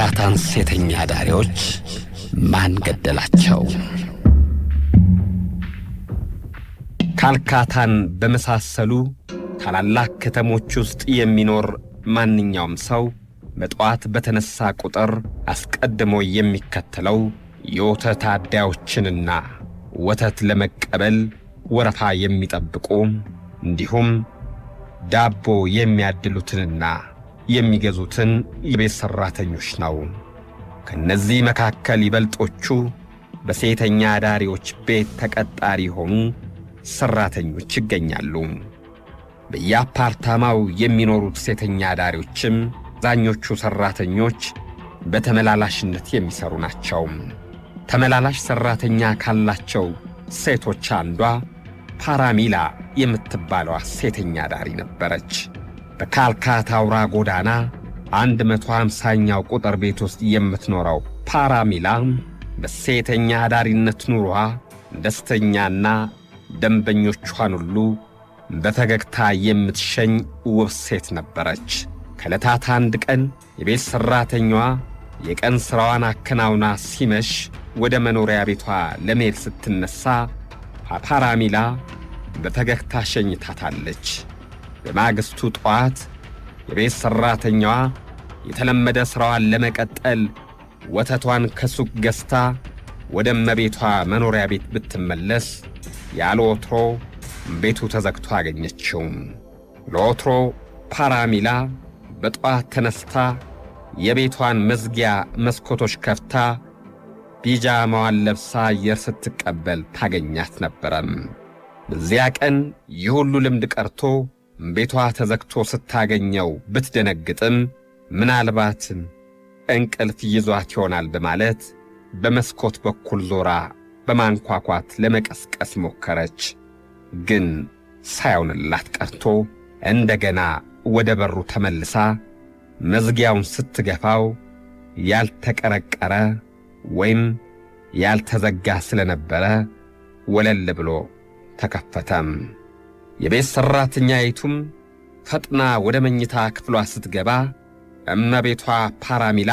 የካልካታን ሴተኛ አዳሪዎች ማን ገደላቸው? ካልካታን በመሳሰሉ ታላላቅ ከተሞች ውስጥ የሚኖር ማንኛውም ሰው በጠዋት በተነሳ ቁጥር አስቀድሞ የሚከተለው የወተት አዳዮችንና ወተት ለመቀበል ወረፋ የሚጠብቁ እንዲሁም ዳቦ የሚያድሉትንና የሚገዙትን የቤት ሠራተኞች ነው። ከነዚህ መካከል ይበልጦቹ በሴተኛ አዳሪዎች ቤት ተቀጣሪ ሆኑ ሠራተኞች ይገኛሉ። በየአፓርታማው የሚኖሩት ሴተኛ አዳሪዎችም አብዛኞቹ ሠራተኞች በተመላላሽነት የሚሰሩ ናቸው። ተመላላሽ ሠራተኛ ካላቸው ሴቶች አንዷ ፓራሚላ የምትባለዋ ሴተኛ አዳሪ ነበረች። በካልካታ አውራ ጎዳና 150ኛው ቁጥር ቤት ውስጥ የምትኖረው ፓራሚላ በሴተኛ አዳሪነት ኑሮዋ ደስተኛና ደንበኞቿን ሁሉ በፈገግታ የምትሸኝ ውብ ሴት ነበረች። ከዕለታት አንድ ቀን የቤት ሠራተኛዋ የቀን ሥራዋን አከናውና ሲመሽ ወደ መኖሪያ ቤቷ ለመሄድ ስትነሣ ፓራሚላ በፈገግታ ሸኝታታለች። በማግስቱ ጠዋት የቤት ሠራተኛዋ የተለመደ ሥራዋን ለመቀጠል ወተቷን ከሱቅ ገዝታ ወደ እመቤቷ መኖሪያ ቤት ብትመለስ ያለ ወትሮ ቤቱ ተዘግቶ አገኘችው። ለወትሮ ፓራሚላ በጠዋት ተነስታ የቤቷን መዝጊያ መስኮቶች ከፍታ ፒጃማዋን ለብሳ አየር ስትቀበል ታገኛት ነበረም። በዚያ ቀን ይህ ሁሉ ልምድ ቀርቶ ቤቷ ተዘግቶ ስታገኘው ብትደነግጥም ምናልባት እንቅልፍ ይዟት ይሆናል በማለት በመስኮት በኩል ዞራ በማንኳኳት ለመቀስቀስ ሞከረች። ግን ሳይሆንላት ቀርቶ እንደገና ወደ በሩ ተመልሳ መዝጊያውን ስትገፋው ያልተቀረቀረ ወይም ያልተዘጋ ስለነበረ ወለል ብሎ ተከፈተም። የቤት ሠራተኛይቱም ፈጥና ወደ መኝታ ክፍሏ ስትገባ እመቤቷ ፓራሚላ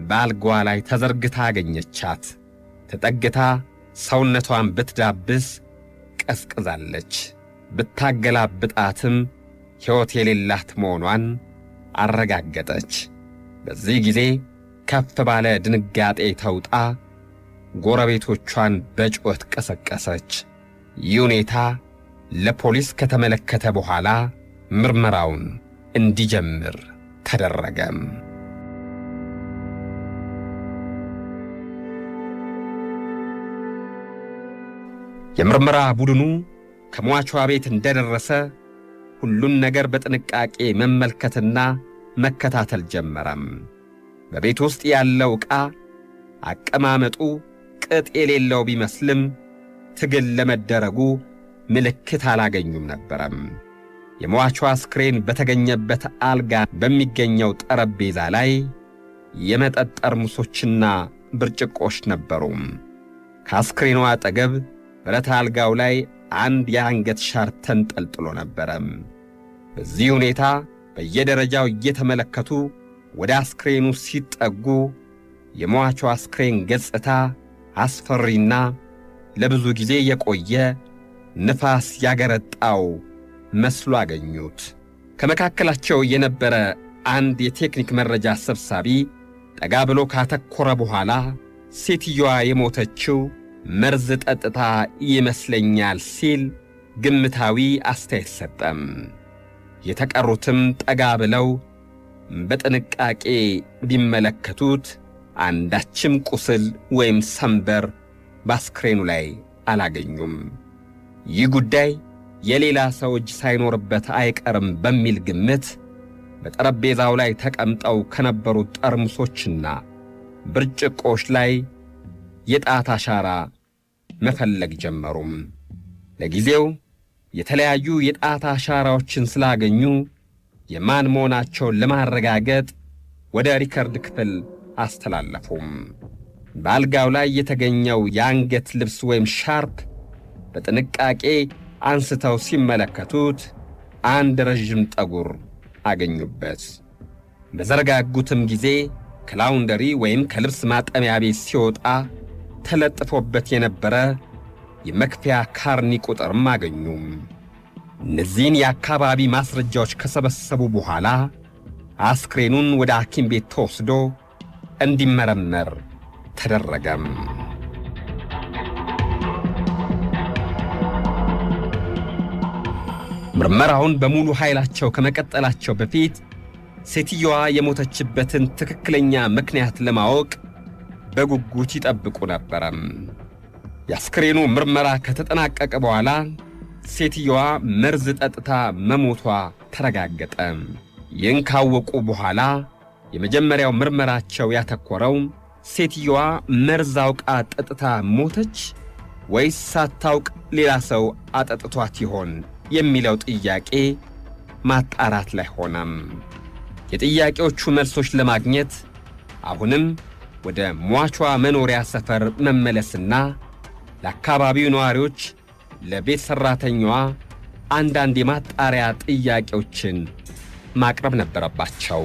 በአልጋዋ ላይ ተዘርግታ አገኘቻት። ተጠግታ ሰውነቷን ብትዳብስ ቀዝቅዛለች። ብታገላብጣትም ሕይወት የሌላት መሆኗን አረጋገጠች። በዚህ ጊዜ ከፍ ባለ ድንጋጤ ተውጣ ጎረቤቶቿን በጩኸት ቀሰቀሰች። ይህ ሁኔታ ለፖሊስ ከተመለከተ በኋላ ምርመራውን እንዲጀምር ተደረገም። የምርመራ ቡድኑ ከሟቿ ቤት እንደደረሰ ሁሉን ነገር በጥንቃቄ መመልከትና መከታተል ጀመረም። በቤት ውስጥ ያለው ዕቃ አቀማመጡ ቅጥ የሌለው ቢመስልም ትግል ለመደረጉ ምልክት አላገኙም ነበረም። የሟቿ አስክሬን በተገኘበት አልጋ በሚገኘው ጠረጴዛ ላይ የመጠጥ ጠርሙሶችና ብርጭቆች ነበሩ። ከአስክሬኗ አጠገብ ብረት አልጋው ላይ አንድ የአንገት ሻር ተንጠልጥሎ ነበረም። በዚህ ሁኔታ በየደረጃው እየተመለከቱ ወደ አስክሬኑ ሲጠጉ የሟቿ አስክሬን ገጽታ አስፈሪና ለብዙ ጊዜ የቆየ ንፋስ ያገረጣው መስሎ አገኙት። ከመካከላቸው የነበረ አንድ የቴክኒክ መረጃ ሰብሳቢ ጠጋ ብሎ ካተኮረ በኋላ ሴትዮዋ የሞተችው መርዝ ጠጥታ ይመስለኛል ሲል ግምታዊ አስተያየት ሰጠም። የተቀሩትም ጠጋ ብለው በጥንቃቄ ቢመለከቱት አንዳችም ቁስል ወይም ሰንበር በአስክሬኑ ላይ አላገኙም። ይህ ጉዳይ የሌላ ሰው እጅ ሳይኖርበት አይቀርም በሚል ግምት በጠረጴዛው ላይ ተቀምጠው ከነበሩት ጠርሙሶችና ብርጭቆች ላይ የጣት አሻራ መፈለግ ጀመሩም። ለጊዜው የተለያዩ የጣት አሻራዎችን ስላገኙ የማን መሆናቸውን ለማረጋገጥ ወደ ሪከርድ ክፍል አስተላለፉም። በአልጋው ላይ የተገኘው የአንገት ልብስ ወይም ሻርፕ በጥንቃቄ አንስተው ሲመለከቱት አንድ ረዥም ጠጉር አገኙበት። በዘረጋጉትም ጊዜ ከላውንደሪ ወይም ከልብስ ማጠቢያ ቤት ሲወጣ ተለጥፎበት የነበረ የመክፈያ ካርኒ ቁጥርም አገኙ። እነዚህን የአካባቢ ማስረጃዎች ከሰበሰቡ በኋላ አስክሬኑን ወደ ሐኪም ቤት ተወስዶ እንዲመረመር ተደረገም። ምርመራውን በሙሉ ኃይላቸው ከመቀጠላቸው በፊት ሴትየዋ የሞተችበትን ትክክለኛ ምክንያት ለማወቅ በጉጉት ይጠብቁ ነበረም። የአስክሬኑ ምርመራ ከተጠናቀቀ በኋላ ሴትየዋ መርዝ ጠጥታ መሞቷ ተረጋገጠ። ይህን ካወቁ በኋላ የመጀመሪያው ምርመራቸው ያተኮረው ሴትየዋ መርዝ አውቃ ጠጥታ ሞተች ወይስ ሳታውቅ ሌላ ሰው አጠጥቷት ይሆን የሚለው ጥያቄ ማጣራት ላይ ሆነም። የጥያቄዎቹ መልሶች ለማግኘት አሁንም ወደ ሟቿ መኖሪያ ሰፈር መመለስና ለአካባቢው ነዋሪዎች፣ ለቤት ሠራተኛዋ አንዳንድ የማጣሪያ ጥያቄዎችን ማቅረብ ነበረባቸው።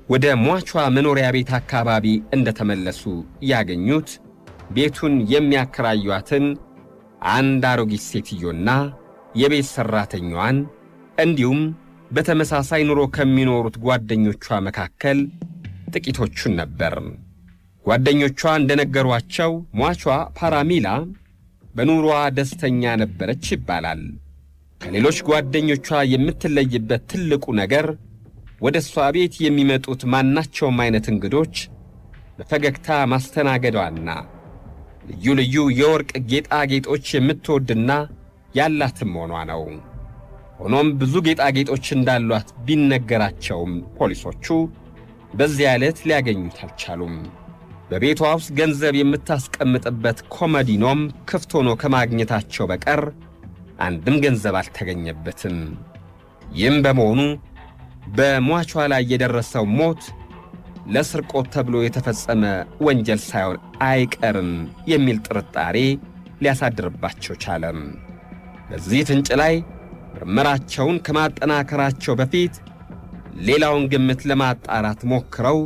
ወደ ሟቿ መኖሪያ ቤት አካባቢ እንደተመለሱ ያገኙት ቤቱን የሚያከራዩአትን አንድ አሮጊት ሴትዮና የቤት ሠራተኛዋን እንዲሁም በተመሳሳይ ኑሮ ከሚኖሩት ጓደኞቿ መካከል ጥቂቶቹን ነበር። ጓደኞቿ እንደነገሯቸው ሟቿ ፓራሚላ በኑሮዋ ደስተኛ ነበረች ይባላል። ከሌሎች ጓደኞቿ የምትለይበት ትልቁ ነገር ወደ እሷ ቤት የሚመጡት ማናቸውም አይነት እንግዶች በፈገግታ ማስተናገዷና ልዩ ልዩ የወርቅ ጌጣጌጦች የምትወድና ያላትም ሆኗ ነው። ሆኖም ብዙ ጌጣጌጦች እንዳሏት ቢነገራቸውም ፖሊሶቹ በዚያ ዕለት ሊያገኙት አልቻሉም። በቤቷ ውስጥ ገንዘብ የምታስቀምጥበት ኮመዲኖም ክፍት ሆኖ ከማግኘታቸው በቀር አንድም ገንዘብ አልተገኘበትም። ይህም በመሆኑ በሟቿ ላይ የደረሰው ሞት ለስርቆት ተብሎ የተፈጸመ ወንጀል ሳይሆን አይቀርም የሚል ጥርጣሬ ሊያሳድርባቸው ቻለም። በዚህ ፍንጭ ላይ ምርመራቸውን ከማጠናከራቸው በፊት ሌላውን ግምት ለማጣራት ሞክረው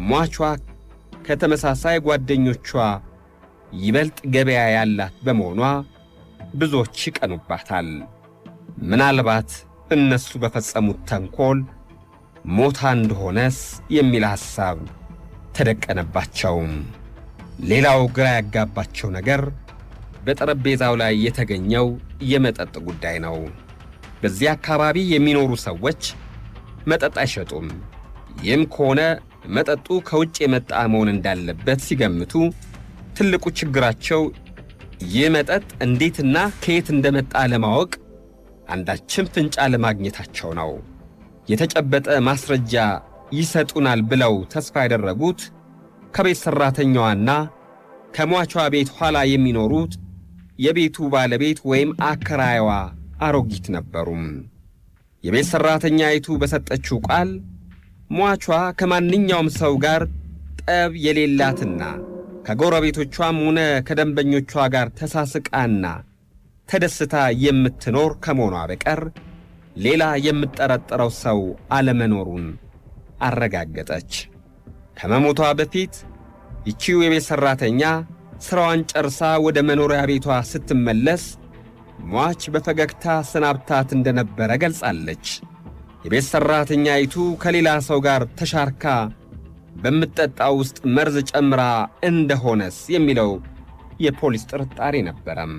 ሟቿ ከተመሳሳይ ጓደኞቿ ይበልጥ ገበያ ያላት በመሆኗ ብዙዎች ይቀኑባታል። ምናልባት እነሱ በፈጸሙት ተንኮል ሞታ እንደሆነስ የሚል ሐሳብ ተደቀነባቸው። ሌላው ግራ ያጋባቸው ነገር በጠረጴዛው ላይ የተገኘው የመጠጥ ጉዳይ ነው። በዚህ አካባቢ የሚኖሩ ሰዎች መጠጥ አይሸጡም። ይህም ከሆነ መጠጡ ከውጭ የመጣ መሆን እንዳለበት ሲገምቱ ትልቁ ችግራቸው ይህ መጠጥ እንዴትና ከየት እንደመጣ ለማወቅ አንዳችም ፍንጭ ለማግኘታቸው ነው። የተጨበጠ ማስረጃ ይሰጡናል ብለው ተስፋ ያደረጉት ከቤት ሠራተኛዋና ከሟቿ ቤት ኋላ የሚኖሩት የቤቱ ባለቤት ወይም አከራይዋ አሮጊት ነበሩም። የቤት ሠራተኛይቱ በሰጠችው ቃል ሟቿ ከማንኛውም ሰው ጋር ጠብ የሌላትና ከጎረቤቶቿም ሆነ ከደንበኞቿ ጋር ተሳስቃና ተደስታ የምትኖር ከመሆኗ በቀር ሌላ የምትጠረጥረው ሰው አለመኖሩን አረጋገጠች። ከመሞቷ በፊት ይቺው የቤት ሠራተኛ ሥራዋን ጨርሳ ወደ መኖሪያ ቤቷ ስትመለስ ሟች በፈገግታ ሰናብታት እንደነበረ ገልጻለች። የቤት ሠራተኛይቱ ከሌላ ሰው ጋር ተሻርካ በምትጠጣው ውስጥ መርዝ ጨምራ እንደሆነስ የሚለው የፖሊስ ጥርጣሬ ነበረም።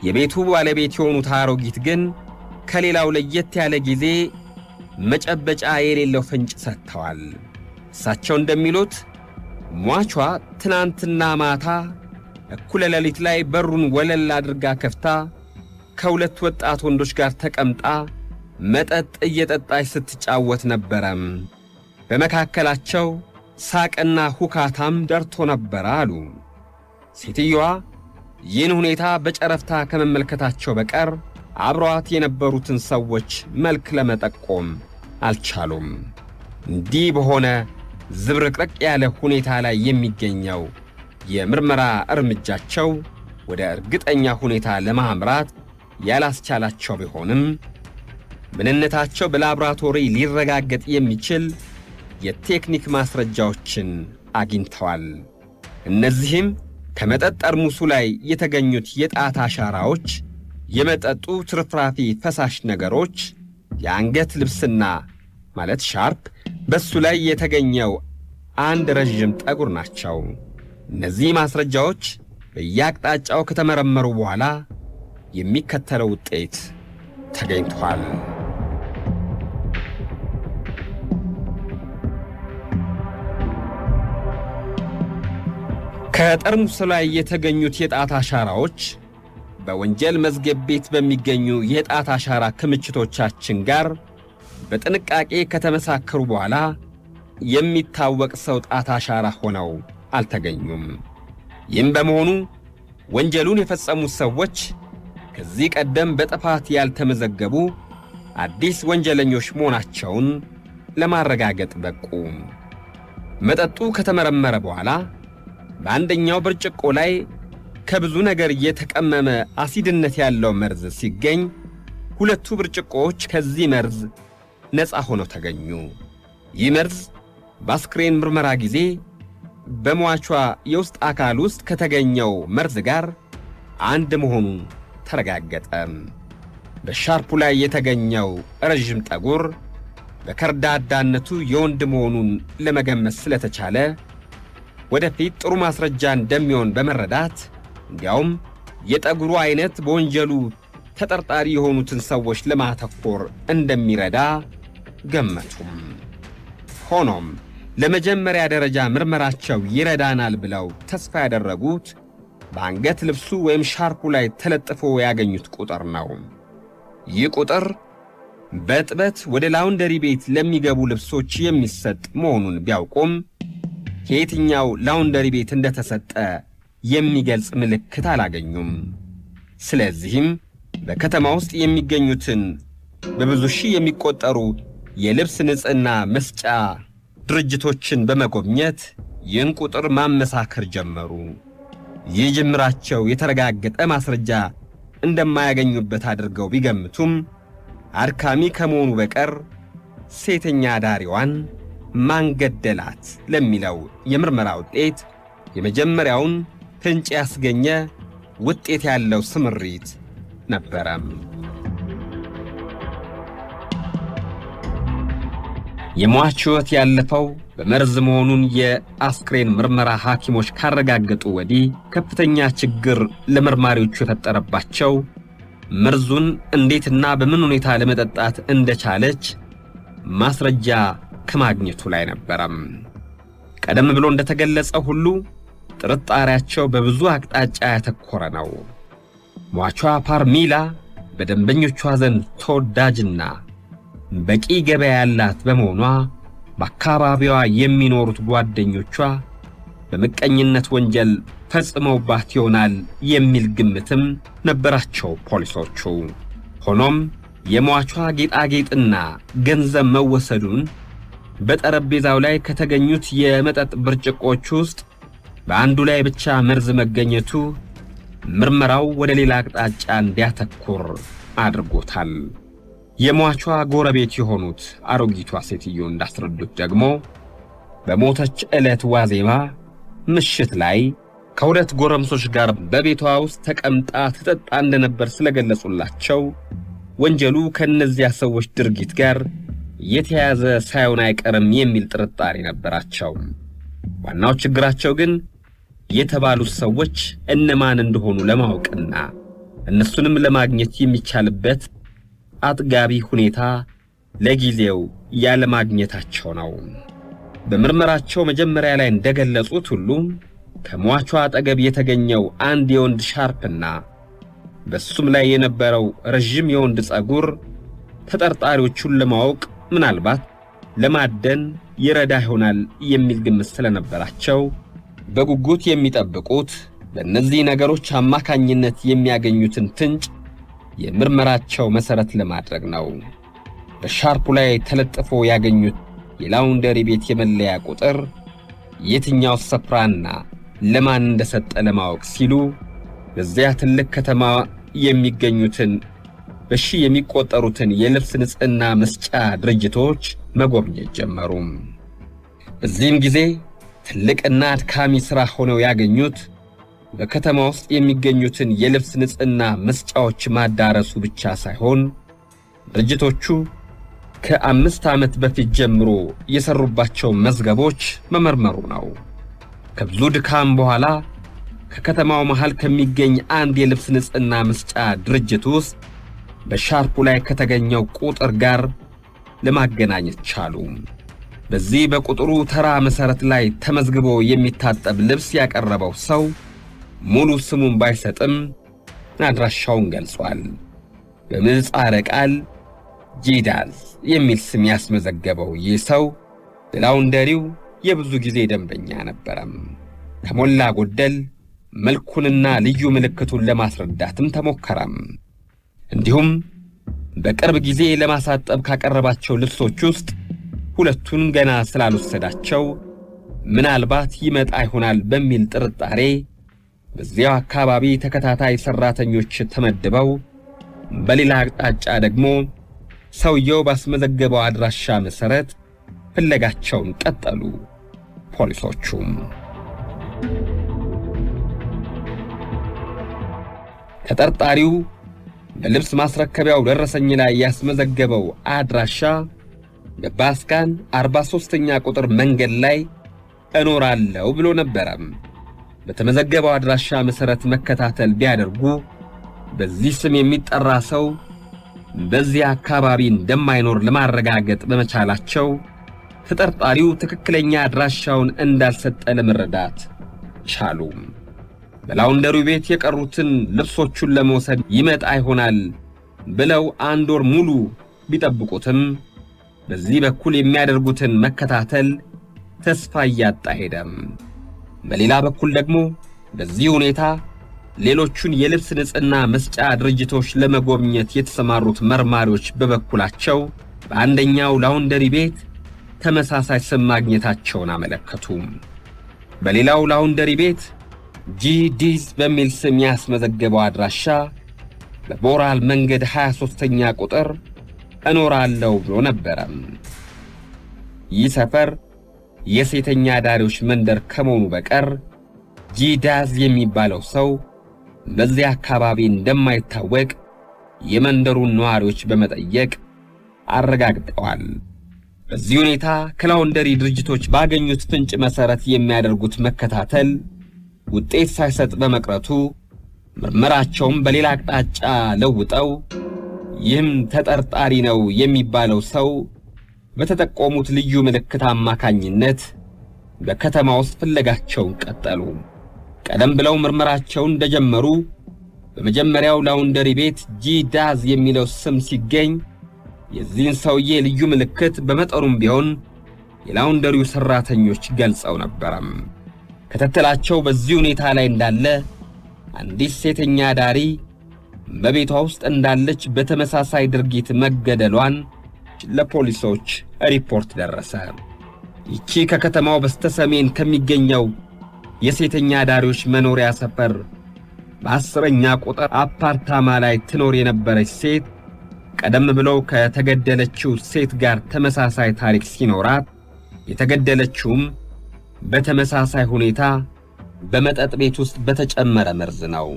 የቤቱ ባለቤት የሆኑት አሮጊት ግን ከሌላው ለየት ያለ ጊዜ መጨበጫ የሌለው ፍንጭ ሰጥተዋል። እሳቸው እንደሚሉት ሟቿ ትናንትና ማታ እኩለ ሌሊት ላይ በሩን ወለል አድርጋ ከፍታ ከሁለት ወጣት ወንዶች ጋር ተቀምጣ መጠጥ እየጠጣች ስትጫወት ነበረም። በመካከላቸው ሳቅና ሁካታም ደርቶ ነበር አሉ። ሴትየዋ ይህን ሁኔታ በጨረፍታ ከመመልከታቸው በቀር አብረዋት የነበሩትን ሰዎች መልክ ለመጠቆም አልቻሉም። እንዲህ በሆነ ዝብርቅርቅ ያለ ሁኔታ ላይ የሚገኘው የምርመራ እርምጃቸው ወደ እርግጠኛ ሁኔታ ለማምራት ያላስቻላቸው ቢሆንም ምንነታቸው በላቦራቶሪ ሊረጋገጥ የሚችል የቴክኒክ ማስረጃዎችን አግኝተዋል። እነዚህም ከመጠጥ ጠርሙሱ ላይ የተገኙት የጣት አሻራዎች፣ የመጠጡ ትርፍራፊ ፈሳሽ ነገሮች፣ የአንገት ልብስና ማለት ሻርፕ፣ በሱ ላይ የተገኘው አንድ ረዥም ጠጉር ናቸው። እነዚህ ማስረጃዎች በየአቅጣጫው ከተመረመሩ በኋላ የሚከተለው ውጤት ተገኝቷል። ከጠርሙሱ ላይ የተገኙት የጣት አሻራዎች በወንጀል መዝገብ ቤት በሚገኙ የጣት አሻራ ክምችቶቻችን ጋር በጥንቃቄ ከተመሳከሩ በኋላ የሚታወቅ ሰው ጣት አሻራ ሆነው አልተገኙም። ይህም በመሆኑ ወንጀሉን የፈጸሙት ሰዎች ከዚህ ቀደም በጥፋት ያልተመዘገቡ አዲስ ወንጀለኞች መሆናቸውን ለማረጋገጥ በቁ። መጠጡ ከተመረመረ በኋላ በአንደኛው ብርጭቆ ላይ ከብዙ ነገር የተቀመመ አሲድነት ያለው መርዝ ሲገኝ፣ ሁለቱ ብርጭቆዎች ከዚህ መርዝ ነፃ ሆነው ተገኙ። ይህ መርዝ በአስክሬን ምርመራ ጊዜ በሟቿ የውስጥ አካል ውስጥ ከተገኘው መርዝ ጋር አንድ መሆኑን ተረጋገጠ። በሻርፑ ላይ የተገኘው ረዥም ጠጉር በከርዳዳነቱ የወንድ መሆኑን ለመገመት ስለተቻለ ወደፊት ጥሩ ማስረጃ እንደሚሆን በመረዳት እንዲያውም የጠጉሩ አይነት በወንጀሉ ተጠርጣሪ የሆኑትን ሰዎች ለማተኮር እንደሚረዳ ገመቱም። ሆኖም ለመጀመሪያ ደረጃ ምርመራቸው ይረዳናል ብለው ተስፋ ያደረጉት በአንገት ልብሱ ወይም ሻርፑ ላይ ተለጥፎ ያገኙት ቁጥር ነው። ይህ ቁጥር በጥበት ወደ ላውንደሪ ቤት ለሚገቡ ልብሶች የሚሰጥ መሆኑን ቢያውቁም ከየትኛው ላውንደሪ ቤት እንደተሰጠ የሚገልጽ ምልክት አላገኙም። ስለዚህም በከተማ ውስጥ የሚገኙትን በብዙ ሺህ የሚቆጠሩ የልብስ ንጽሕና መስጫ ድርጅቶችን በመጎብኘት ይህን ቁጥር ማመሳከር ጀመሩ። ይህ ጅምራቸው የተረጋገጠ ማስረጃ እንደማያገኙበት አድርገው ቢገምቱም አድካሚ ከመሆኑ በቀር ሴተኛ አዳሪዋን ማን ገደላት ለሚለው የምርመራ ውጤት የመጀመሪያውን ፍንጭ ያስገኘ ውጤት ያለው ስምሪት ነበረም። የሟች ሕይወት ያለፈው በመርዝ መሆኑን የአስክሬን ምርመራ ሐኪሞች ካረጋገጡ ወዲህ ከፍተኛ ችግር ለመርማሪዎቹ የፈጠረባቸው መርዙን እንዴትና በምን ሁኔታ ለመጠጣት እንደቻለች ማስረጃ ከማግኘቱ ላይ ነበረም። ቀደም ብሎ እንደተገለጸ ሁሉ ጥርጣሬያቸው በብዙ አቅጣጫ ያተኮረ ነው። ሟቿ ፓርሚላ በደንበኞቿ ዘንድ ተወዳጅና በቂ ገበያ ያላት በመሆኗ በአካባቢዋ የሚኖሩት ጓደኞቿ በምቀኝነት ወንጀል ፈጽመውባት ይሆናል የሚል ግምትም ነበራቸው ፖሊሶቹ። ሆኖም የሟቿ ጌጣጌጥና ገንዘብ መወሰዱን በጠረጴዛው ላይ ከተገኙት የመጠጥ ብርጭቆች ውስጥ በአንዱ ላይ ብቻ መርዝ መገኘቱ ምርመራው ወደ ሌላ አቅጣጫ እንዲያተኩር አድርጎታል። የሟቿ ጎረቤት የሆኑት አሮጊቷ ሴትዮ እንዳስረዱት ደግሞ በሞተች ዕለት ዋዜማ ምሽት ላይ ከሁለት ጎረምሶች ጋር በቤቷ ውስጥ ተቀምጣ ትጠጣ እንደነበር ስለገለጹላቸው ወንጀሉ ከእነዚያ ሰዎች ድርጊት ጋር የተያዘ ሳይሆን አይቀርም የሚል ጥርጣሬ ነበራቸው። ዋናው ችግራቸው ግን የተባሉት ሰዎች እነማን እንደሆኑ ለማወቅና እነሱንም ለማግኘት የሚቻልበት አጥጋቢ ሁኔታ ለጊዜው ያለማግኘታቸው ነው። በምርመራቸው መጀመሪያ ላይ እንደገለጹት ሁሉ ከሟቿ አጠገብ የተገኘው አንድ የወንድ ሻርፕና በሱም ላይ የነበረው ረዥም የወንድ ጸጉር ተጠርጣሪዎቹን ለማወቅ ምናልባት ለማደን ይረዳ ይሆናል የሚል ግምት ስለነበራቸው በጉጉት የሚጠብቁት በእነዚህ ነገሮች አማካኝነት የሚያገኙትን ፍንጭ የምርመራቸው መሠረት ለማድረግ ነው። በሻርፑ ላይ ተለጥፎ ያገኙት የላውንደሪ ቤት የመለያ ቁጥር የትኛው ስፍራና ለማን እንደሰጠ ለማወቅ ሲሉ በዚያ ትልቅ ከተማ የሚገኙትን በሺህ የሚቆጠሩትን የልብስ ንጽሕና መስጫ ድርጅቶች መጎብኘት ጀመሩ። በዚህም ጊዜ ትልቅና አድካሚ ሥራ ሆነው ያገኙት በከተማ ውስጥ የሚገኙትን የልብስ ንጽሕና መስጫዎች ማዳረሱ ብቻ ሳይሆን ድርጅቶቹ ከ5 ዓመት በፊት ጀምሮ የሰሩባቸው መዝገቦች መመርመሩ ነው። ከብዙ ድካም በኋላ ከከተማው መሃል ከሚገኝ አንድ የልብስ ንጽሕና መስጫ ድርጅት ውስጥ በሻርፑ ላይ ከተገኘው ቁጥር ጋር ለማገናኘት ቻሉ። በዚህ በቁጥሩ ተራ መሠረት ላይ ተመዝግቦ የሚታጠብ ልብስ ያቀረበው ሰው ሙሉ ስሙን ባይሰጥም አድራሻውን ገልጿል። በምህጻረ ቃል ጂዳዝ የሚል ስም ያስመዘገበው ይህ ሰው ለላውንደሪው የብዙ ጊዜ ደንበኛ ነበረም። ከሞላ ጎደል መልኩንና ልዩ ምልክቱን ለማስረዳትም ተሞከረም። እንዲሁም በቅርብ ጊዜ ለማሳጠብ ካቀረባቸው ልብሶች ውስጥ ሁለቱን ገና ስላልወሰዳቸው ምናልባት ይመጣ ይሆናል በሚል ጥርጣሬ በዚያው አካባቢ ተከታታይ ሠራተኞች ተመድበው በሌላ አቅጣጫ ደግሞ ሰውየው ባስመዘገበው አድራሻ መሠረት ፍለጋቸውን ቀጠሉ። ፖሊሶቹም ተጠርጣሪው በልብስ ማስረከቢያው ደረሰኝ ላይ ያስመዘገበው አድራሻ በባስካን 43ኛ ቁጥር መንገድ ላይ እኖራለሁ ብሎ ነበረም። በተመዘገበው አድራሻ መሠረት መከታተል ቢያደርጉ በዚህ ስም የሚጠራ ሰው በዚህ አካባቢ እንደማይኖር ለማረጋገጥ በመቻላቸው ተጠርጣሪው ትክክለኛ አድራሻውን እንዳልሰጠ ለመረዳት ቻሉ። በላውንደሪው ቤት የቀሩትን ልብሶቹን ለመውሰድ ይመጣ ይሆናል ብለው 1 ወር ሙሉ ቢጠብቁትም በዚህ በኩል የሚያደርጉትን መከታተል ተስፋ እያጣ ሄደም። በሌላ በኩል ደግሞ በዚህ ሁኔታ ሌሎቹን የልብስ ንጽሕና መስጫ ድርጅቶች ለመጎብኘት የተሰማሩት መርማሪዎች በበኩላቸው በአንደኛው ላውንደሪ ቤት ተመሳሳይ ስም ማግኘታቸውን አመለከቱ። በሌላው ላውንደሪ ቤት ጂዲዝ በሚል ስም ያስመዘገበው አድራሻ በቦራል መንገድ 23ኛ ቁጥር እኖራለሁ ብሎ ነበረ። ይህ ሰፈር የሴተኛ አዳሪዎች መንደር ከመሆኑ በቀር ጂዳዝ የሚባለው ሰው በዚህ አካባቢ እንደማይታወቅ የመንደሩን ነዋሪዎች በመጠየቅ አረጋግጠዋል። በዚህ ሁኔታ ከላውንደሪ ድርጅቶች ባገኙት ፍንጭ መሠረት የሚያደርጉት መከታተል ውጤት ሳይሰጥ በመቅረቱ ምርመራቸውን በሌላ አቅጣጫ ለውጠው ይህም ተጠርጣሪ ነው የሚባለው ሰው በተጠቆሙት ልዩ ምልክት አማካኝነት በከተማ ውስጥ ፍለጋቸውን ቀጠሉ። ቀደም ብለው ምርመራቸውን እንደጀመሩ በመጀመሪያው ላውንደሪ ቤት ጂዳዝ የሚለው ስም ሲገኝ የዚህን ሰውዬ ልዩ ምልክት በመጠኑም ቢሆን የላውንደሪው ሠራተኞች ገልጸው ነበረም። ከተተላቸው በዚህ ሁኔታ ላይ እንዳለ አንዲት ሴተኛ አዳሪ በቤቷ ውስጥ እንዳለች በተመሳሳይ ድርጊት መገደሏን ለፖሊሶች ሪፖርት ደረሰ። ይቺ ከከተማው በስተሰሜን ከሚገኘው የሴተኛ አዳሪዎች መኖሪያ ሰፈር በ10ኛ ቁጥር አፓርታማ ላይ ትኖር የነበረች ሴት ቀደም ብለው ከተገደለችው ሴት ጋር ተመሳሳይ ታሪክ ሲኖራት የተገደለችውም በተመሳሳይ ሁኔታ በመጠጥ ቤት ውስጥ በተጨመረ መርዝ ነው።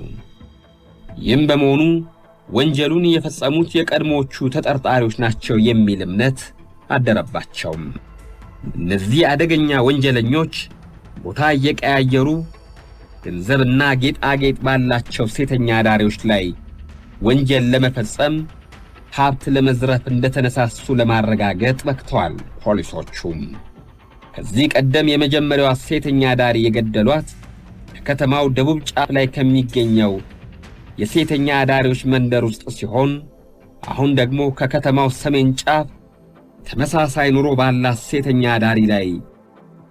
ይህም በመሆኑ ወንጀሉን የፈጸሙት የቀድሞዎቹ ተጠርጣሪዎች ናቸው የሚል እምነት አደረባቸው። እነዚህ አደገኛ ወንጀለኞች ቦታ እየቀያየሩ ገንዘብና ጌጣጌጥ ባላቸው ሴተኛ አዳሪዎች ላይ ወንጀል ለመፈጸም ሀብት ለመዝረፍ እንደተነሳሱ ለማረጋገጥ በቅተዋል። ፖሊሶቹም ከዚህ ቀደም የመጀመሪያዋ ሴተኛ አዳሪ የገደሏት ከከተማው ደቡብ ጫፍ ላይ ከሚገኘው የሴተኛ አዳሪዎች መንደር ውስጥ ሲሆን አሁን ደግሞ ከከተማው ሰሜን ጫፍ ተመሳሳይ ኑሮ ባላት ሴተኛ አዳሪ ላይ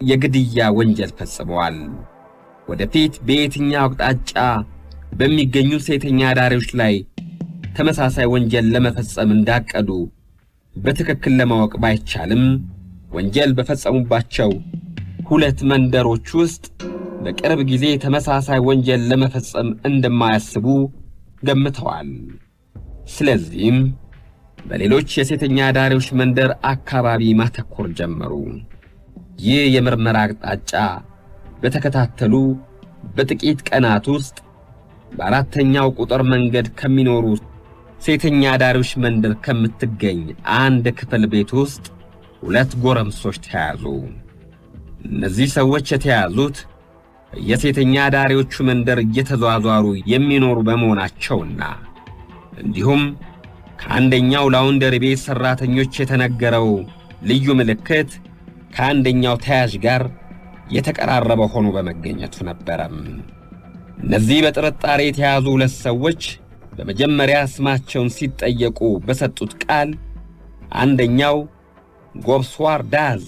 የግድያ ወንጀል ፈጽመዋል። ወደፊት በየትኛው አቅጣጫ በሚገኙ ሴተኛ አዳሪዎች ላይ ተመሳሳይ ወንጀል ለመፈጸም እንዳቀዱ በትክክል ለማወቅ ባይቻልም ወንጀል በፈጸሙባቸው 2 መንደሮች ውስጥ በቅርብ ጊዜ ተመሳሳይ ወንጀል ለመፈጸም እንደማያስቡ ገምተዋል። ስለዚህም በሌሎች የሴተኛ አዳሪዎች መንደር አካባቢ ማተኮር ጀመሩ። ይህ የምርመራ አቅጣጫ በተከታተሉ በጥቂት ቀናት ውስጥ በአራተኛው ቁጥር መንገድ ከሚኖሩ ሴተኛ አዳሪዎች መንደር ከምትገኝ አንድ ክፍል ቤት ውስጥ 2 ጎረምሶች ተያዙ። እነዚህ ሰዎች የተያዙት የሴተኛ አዳሪዎቹ መንደር እየተዟዟሩ የሚኖሩ በመሆናቸውና እንዲሁም ከአንደኛው ላውንደሪ ቤት ሰራተኞች የተነገረው ልዩ ምልክት ከአንደኛው ተያዥ ጋር የተቀራረበ ሆኖ በመገኘቱ ነበረ። እነዚህ በጥርጣሬ የተያዙ 2 ሰዎች በመጀመሪያ ስማቸውን ሲጠየቁ በሰጡት ቃል አንደኛው ጎብስዋር ዳዝ፣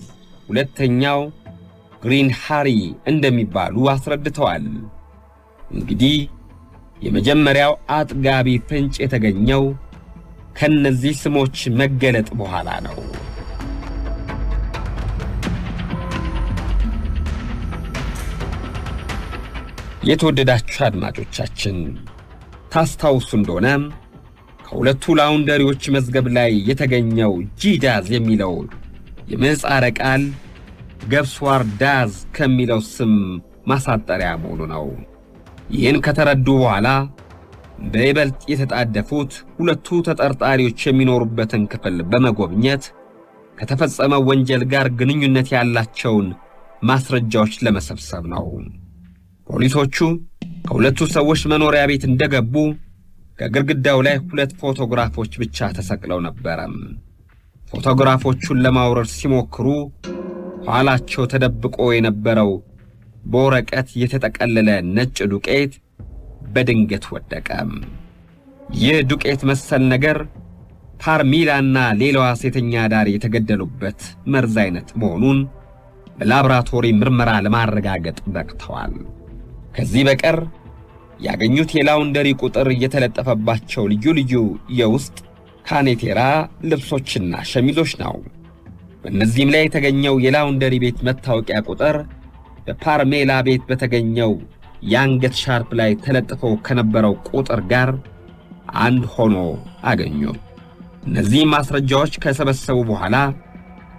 ሁለተኛው ግሪን ሃሪ እንደሚባሉ አስረድተዋል። እንግዲህ የመጀመሪያው አጥጋቢ ፍንጭ የተገኘው ከነዚህ ስሞች መገለጥ በኋላ ነው። የተወደዳችሁ አድማጮቻችን ታስታውሱ እንደሆነ ከሁለቱ ላውንደሪዎች መዝገብ ላይ የተገኘው ጂዳዝ የሚለው የምህጻረ ቃል ገብስዋር ዳዝ ከሚለው ስም ማሳጠሪያ መሆኑ ነው። ይህን ከተረዱ በኋላ በይበልጥ የተጣደፉት ሁለቱ ተጠርጣሪዎች የሚኖሩበትን ክፍል በመጎብኘት ከተፈጸመው ወንጀል ጋር ግንኙነት ያላቸውን ማስረጃዎች ለመሰብሰብ ነው። ፖሊሶቹ ከሁለቱ ሰዎች መኖሪያ ቤት እንደገቡ ከግድግዳው ላይ 2 ፎቶግራፎች ብቻ ተሰቅለው ነበረ። ፎቶግራፎቹን ለማውረድ ሲሞክሩ ኋላቸው ተደብቆ የነበረው በወረቀት የተጠቀለለ ነጭ ዱቄት በድንገት ወደቀ። ይህ ዱቄት መሰል ነገር ፓርሜላና ሌላዋ ሴተኛ አዳሪ የተገደሉበት መርዝ አይነት መሆኑን በላብራቶሪ ምርመራ ለማረጋገጥ በቅተዋል። ከዚህ በቀር ያገኙት የላውንደሪ ቁጥር የተለጠፈባቸው ልዩ ልዩ የውስጥ ካኔቴራ ልብሶችና ሸሚዞች ነው። በእነዚህም ላይ የተገኘው የላውንደሪ ቤት መታወቂያ ቁጥር በፓርሜላ ቤት በተገኘው የአንገት ሻርፕ ላይ ተለጥፎ ከነበረው ቁጥር ጋር አንድ ሆኖ አገኙ። እነዚህ ማስረጃዎች ከሰበሰቡ በኋላ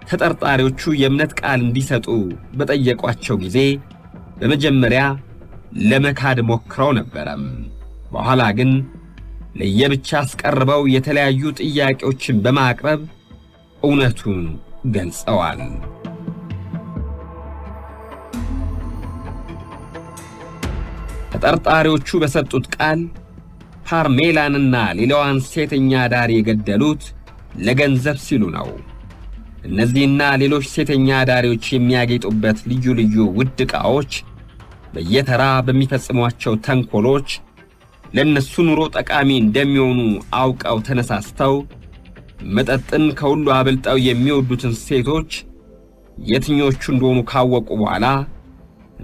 ተጠርጣሪዎቹ የእምነት ቃል እንዲሰጡ በጠየቋቸው ጊዜ በመጀመሪያ ለመካድ ሞክረው ነበረ። በኋላ ግን ለየብቻ አስቀርበው የተለያዩ ጥያቄዎችን በማቅረብ እውነቱን ገልጸዋል። ተጠርጣሪዎቹ በሰጡት ቃል ፓርሜላንና ሌላዋን ሴተኛ አዳሪ የገደሉት ለገንዘብ ሲሉ ነው። እነዚህና ሌሎች ሴተኛ አዳሪዎች የሚያጌጡበት ልዩ ልዩ ውድ ዕቃዎች በየተራ በሚፈጽሟቸው ተንኮሎች ለነሱ ኑሮ ጠቃሚ እንደሚሆኑ አውቀው ተነሳስተው መጠጥን ከሁሉ አብልጠው የሚወዱትን ሴቶች የትኞቹ እንደሆኑ ካወቁ በኋላ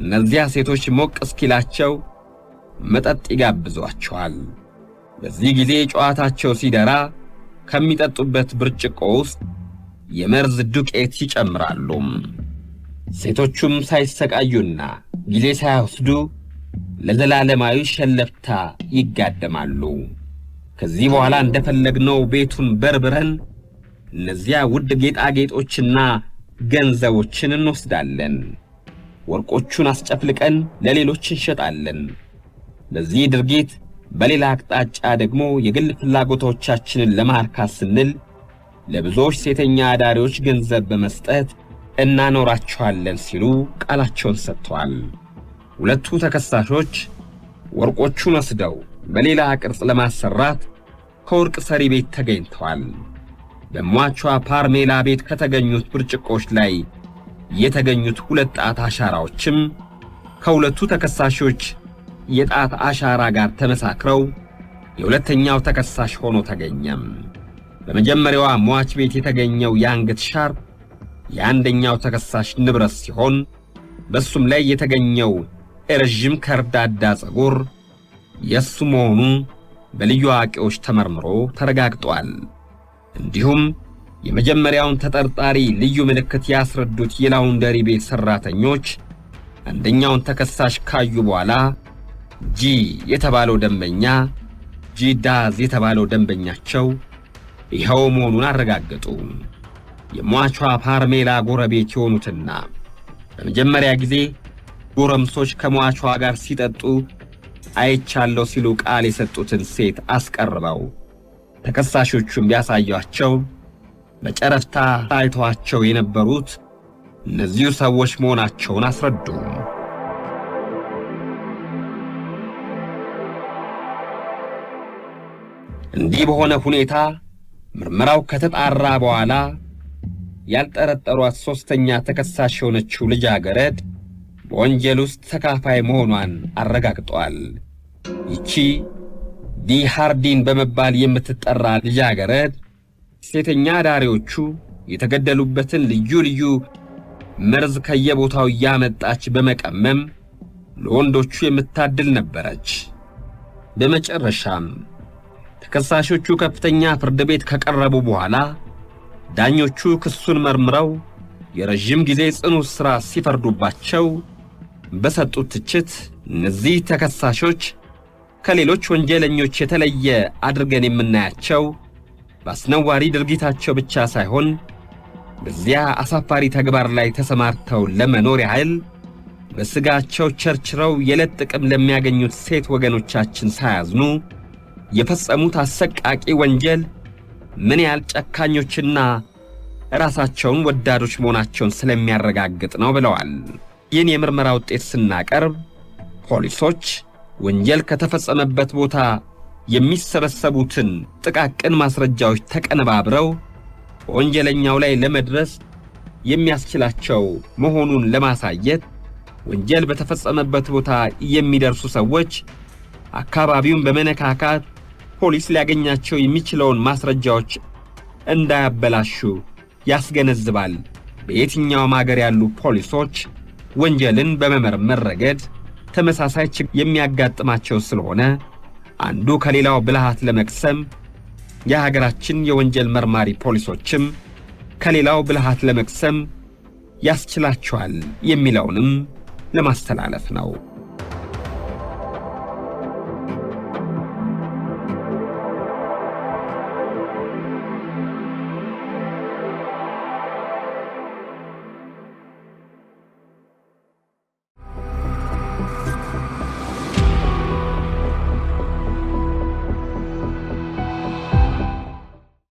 እነዚያ ሴቶች ሞቅ እስኪላቸው መጠጥ ይጋብዟቸዋል። በዚህ ጊዜ ጨዋታቸው ሲደራ ከሚጠጡበት ብርጭቆ ውስጥ የመርዝ ዱቄት ይጨምራሉ። ሴቶቹም ሳይሰቃዩና ጊዜ ሳይወስዱ ለዘላለማዊ ሸለፍታ ይጋደማሉ። ከዚህ በኋላ እንደፈለግነው ቤቱን በርብረን እነዚያ ውድ ጌጣጌጦችና ገንዘቦችን እንወስዳለን። ወርቆቹን አስጨፍልቀን ለሌሎች እንሸጣለን። በዚህ ድርጊት በሌላ አቅጣጫ ደግሞ የግል ፍላጎቶቻችንን ለማርካት ስንል ለብዙዎች ሴተኛ አዳሪዎች ገንዘብ በመስጠት እናኖራቸዋለን ሲሉ ቃላቸውን ሰጥተዋል። ሁለቱ ተከሳሾች ወርቆቹን ወስደው በሌላ ቅርጽ ለማሰራት ከወርቅ ሰሪ ቤት ተገኝተዋል። በሟቿ ፓርሜላ ቤት ከተገኙት ብርጭቆች ላይ የተገኙት 2 ጣት አሻራዎችም ከሁለቱ ተከሳሾች የጣት አሻራ ጋር ተመሳክረው የሁለተኛው ተከሳሽ ሆኖ ተገኘም። በመጀመሪያዋ ሟች ቤት የተገኘው የአንገት ሻርፕ የአንደኛው ተከሳሽ ንብረት ሲሆን በሱም ላይ የተገኘው ረጅም ከርዳዳ ፀጉር የሱ መሆኑ በልዩ አዋቂዎች ተመርምሮ ተረጋግጧል። እንዲሁም የመጀመሪያውን ተጠርጣሪ ልዩ ምልክት ያስረዱት የላውንደሪ ቤት ሰራተኞች አንደኛውን ተከሳሽ ካዩ በኋላ ጂ የተባለው ደንበኛ ጂዳዝ የተባለው ደንበኛቸው ይኸው መሆኑን አረጋገጡ። የሟቿ ፓርሜላ ጎረቤት የሆኑትና በመጀመሪያ ጊዜ ጎረምሶች ከሟቿ ጋር ሲጠጡ አይቻለሁ ሲሉ ቃል የሰጡትን ሴት አስቀርበው ተከሳሾቹን ቢያሳያቸው በጨረፍታ ታይተዋቸው የነበሩት እነዚሁ ሰዎች መሆናቸውን አስረዱ። እንዲህ በሆነ ሁኔታ ምርመራው ከተጣራ በኋላ ያልጠረጠሯት ሶስተኛ ተከሳሽ የሆነችው ልጃገረድ በወንጀል ውስጥ ተካፋይ መሆኗን አረጋግጧል። ይቺ ዲ ሃርዲን በመባል የምትጠራ ልጃገረድ ሴተኛ አዳሪዎቹ የተገደሉበትን ልዩ ልዩ መርዝ ከየቦታው እያመጣች በመቀመም ለወንዶቹ የምታድል ነበረች። በመጨረሻም ተከሳሾቹ ከፍተኛ ፍርድ ቤት ከቀረቡ በኋላ ዳኞቹ ክሱን መርምረው የረጅም ጊዜ ጽኑ እስራት ሲፈርዱባቸው በሰጡት ትችት እነዚህ ተከሳሾች ከሌሎች ወንጀለኞች የተለየ አድርገን የምናያቸው በአስነዋሪ ድርጊታቸው ብቻ ሳይሆን በዚያ አሳፋሪ ተግባር ላይ ተሰማርተው ለመኖር ያህል በሥጋቸው ቸርችረው የዕለት ጥቅም ለሚያገኙት ሴት ወገኖቻችን ሳያዝኑ የፈጸሙት አሰቃቂ ወንጀል ምን ያህል ጨካኞችና ራሳቸውን ወዳዶች መሆናቸውን ስለሚያረጋግጥ ነው ብለዋል። ይህን የምርመራ ውጤት ስናቀርብ ፖሊሶች ወንጀል ከተፈጸመበት ቦታ የሚሰበሰቡትን ጥቃቅን ማስረጃዎች ተቀነባብረው በወንጀለኛው ላይ ለመድረስ የሚያስችላቸው መሆኑን ለማሳየት ወንጀል በተፈጸመበት ቦታ የሚደርሱ ሰዎች አካባቢውን በመነካካት ፖሊስ ሊያገኛቸው የሚችለውን ማስረጃዎች እንዳያበላሹ ያስገነዝባል። በየትኛውም ሀገር ያሉ ፖሊሶች ወንጀልን በመመርመር ረገድ ተመሳሳይ ችግር የሚያጋጥማቸው ስለሆነ አንዱ ከሌላው ብልሃት ለመቅሰም የሀገራችን የወንጀል መርማሪ ፖሊሶችም ከሌላው ብልሃት ለመቅሰም ያስችላቸዋል የሚለውንም ለማስተላለፍ ነው።